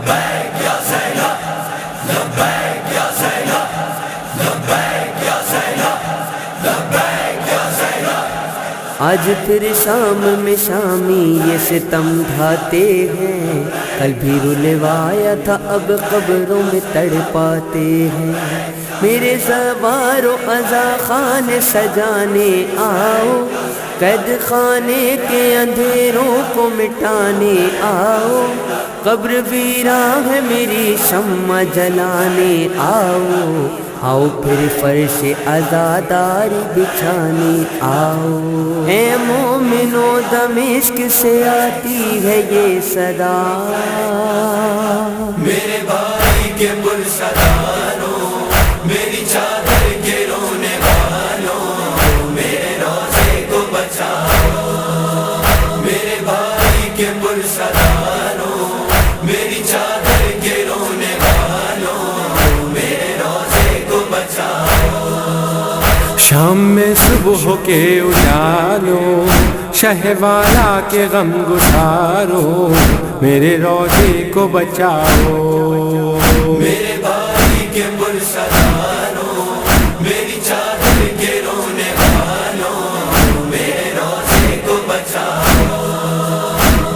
لبیک یا زینب، لبیک یا زینب، لبیک یا زینب، لبیک یا زینب۔ آج پھر شام میں شامی یہ ستم ڈھاتے ہیں، کل بھی رلوایا تھا اب قبروں میں تڑپاتے ہیں۔ میرے سوار و قضا خانے سجانے آؤ، قید خانے کے اندھیروں کو مٹانے آؤ، قبر ویراں ہے میری شمع جلانے آؤ، آؤ پھر فرش عزاداری بچھانے آؤ۔ اے مومنو دمشق سے آتی ہے یہ صدا، میرے بھائی کے پرسداروں، میری چادر کے رونے والوں، میرے روزے کو بچاؤ۔ میرے بھائی کے پرسداروں، میری چادر کے رونے والوں، میرے روزے کو بچاؤ۔ شام میں صبح کے اجالوں، شہ والا کے غم گسارو، میرے روزے کو بچاؤ۔ میرے بھائی کے پرسداروں، میری چادر کے رونے والوں، میرے روزے کو بچاؤ۔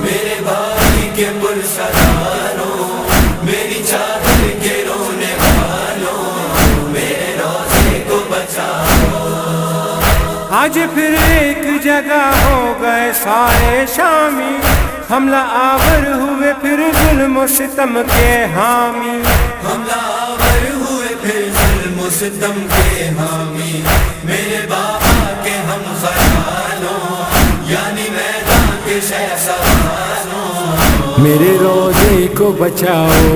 میرے بھائی کے پرسداروں، میری چادر کے رونے والوں، میرے روزے کو بچاؤ۔ آج پھر ایک جگہ ہو گئے سارے شامی، حملہ آور ہوئے پھر ظلم و ستم کے حامی، حملہ آور ہوئے پھر ظلم و ستم کے حامی۔ میرے بابا کے ہم خیالوں، یعنی میدان کے شہسواروں، میرے روزے کو بچاؤ۔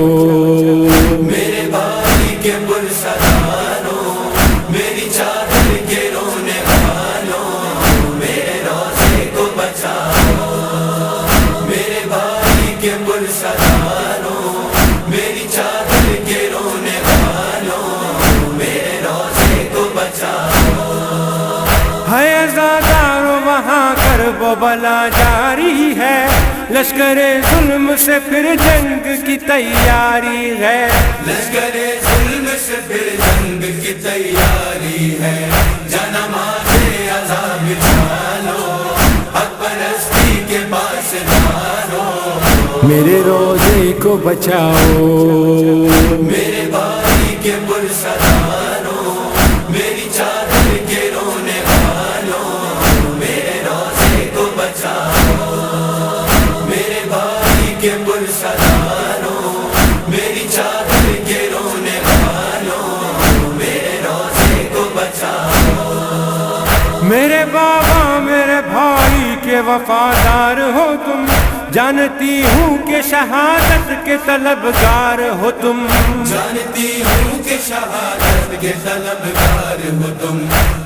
میرے بھائی کے پرسداروں، میری چادر کے رونے والوں، میرے روزے کو بچاؤ۔ میرے بھائی کے پرسداروں، میری چادر کے رونے والوں، میرے روزے کو بچاؤ۔ ہے عزادارو وہاں کرب و بلا جاری ہے، لشکر ظلم سے پھر جنگ کی تیاری ہے، لشکر ظلم سے پھر جنگ کی تیاری ہے۔ جنمازے عذاب چھالو، حق پرستی کے پاس دارو، میرے روزے کو بچاؤ۔ میرے بھائی کے پرسداروں، میری چادر کے رونے والوں، میرے روزے کو بچاؤ۔ میرے بھائی کے پرسداروں، میری چادر کے رونے والوں، میرے روزے کو بچاؤ۔ میرے بابا میرے بھائی کے وفادار ہو تم، جانتی ہوں کہ شہادت کے طلبگار ہو تم، جانتی ہوں کہ شہادت کے طلبگار ہو تم،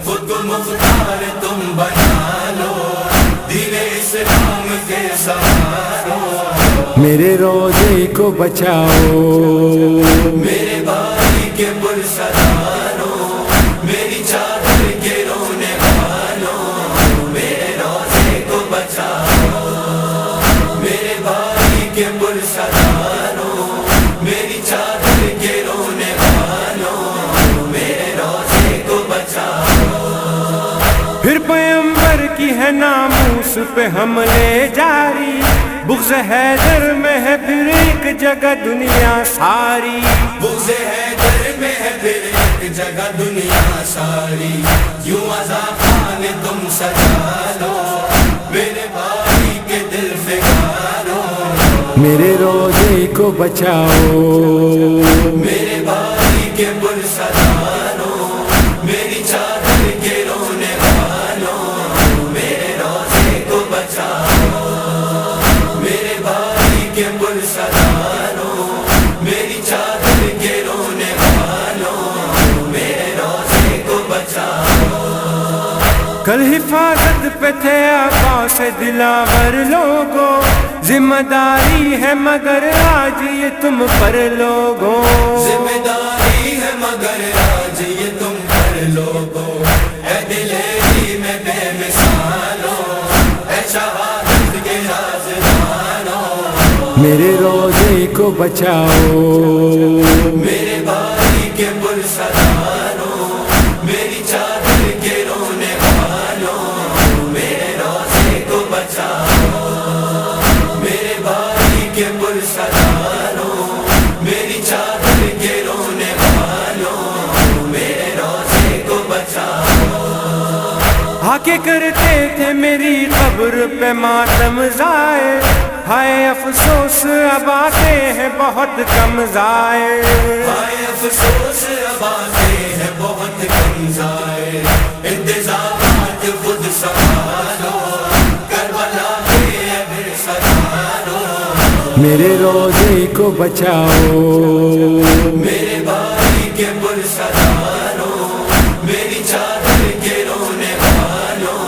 خود کو مختار تم بنا لو، دین اسلام کے سوارو، میرے روزے کو بچاؤ۔ میرے بھائی کے پرسداروں، میری چادر کے رونے والوں، میرے روزے کو بچاؤ۔ میرے بھائی کے پرسداروں، میری چادر کے رونے والوں، میرے روزے کو بچاؤ۔ پھر پیغمبر کی ہے ناموس پہ حملے جاری، بغض حیدر میں ہے پھر ایک جگہ دنیا ساری، بغض حیدر میں ہے پھر ایک جگہ دنیا ساری۔ یوں عذاب تم سجا لو، میرے بھائی کے دل فگارو، میرے روزے کو بچاؤ۔ میرے بھائی کے پرسداروں، میری چادر کے رونے والوں، میرے روزے کو بچاؤ۔ میرے بھائی کے پرسداروں، میری چادر کے رونے والوں، میرے روزے کو بچاؤ۔ کل حفاظت پہ تھے عباس دلاور لوگوں، ذمہ داری ہے مگر آج یہ تم پر لوگوں، ذمہ داری ہے مگر آج یہ تم پر لوگوں، اے دلیری میں بے مثالوں، اے شہادت کے رازداروں، میرے روزے کو کو بچاؤ، میرے بھائی کے پرسداروں، میری چادر کے رونے والوں، میرے روزے کو بچاؤ، میرے بھائی کے پرسداروں، میری چادر کے رونے والوں، میرے روزے کو بچاؤ۔ آ کے کرتے تھے میری قبر پہ ماتم ظاہر، ہائے افسوس اب آتے ہیں بہت کم ظاہر، ہائے افسوس اب آتے ہیں بہت کم ظاہر، انتظامات خود سنبھالو، کربلا کے ابر سنبھالو، میرے روزے کو بچاؤ، میرے بھائی کے پرسداروں، میری چادر کے رونے والوں،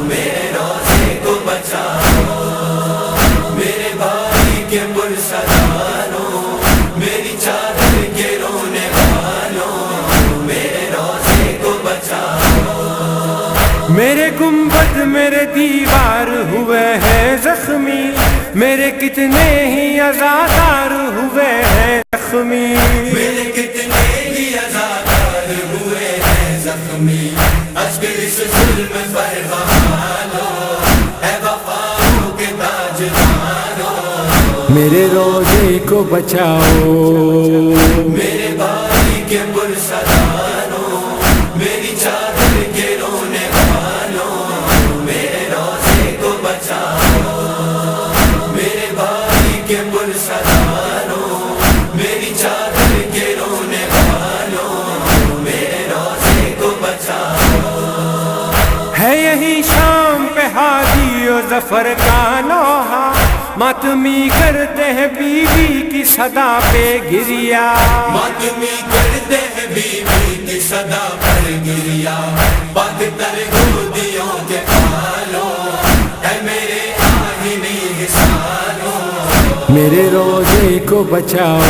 میرے روزے کو بچاؤ، میرے بھائی کے پرسداروں، میری چادر کے رونے والوں، میرے روزے کو بچاؤ۔ میرے گنبد میرے دیوار ہوئے ہیں زخمی، میرے کتنے ہی عزادار ہوئے ہیں زخمی، میرے کتنے ہی عزادار ہوئے ہیں زخمی، اشک اس ظلم پر بہالو، اے وفاؤں کے تاجدارو، میرے روزے کو بچاؤ، میرے بھائی کے پرسداروں، میری چادر کے رونے والوں، میرے روزے کو بچاؤ، میرے بھائی کے پرسداروں، میری چادر کے رونے والوں، میرے روزے کو بچاؤ۔ ہے یہی شام پہ ہادی و ظفر کا نوحہ، ماتمی کرتے ہیں بیوی کی صدا پہ گریا، ماتمی کرتے ہیں بیوی کی صدا پر گریا، پاک تر گودیوں کے پالو، اے میرے آہنی حسالو، میرے روزے کو بچاؤ،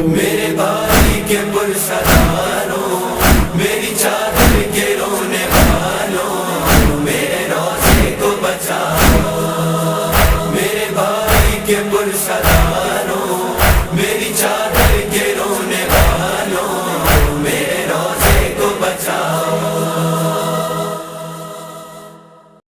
میرے بھائی کے پرسداروں، میری چادر کے رونے والوں، میرے روزے کو بچاؤ، میرے بھائی کے پرسداروں،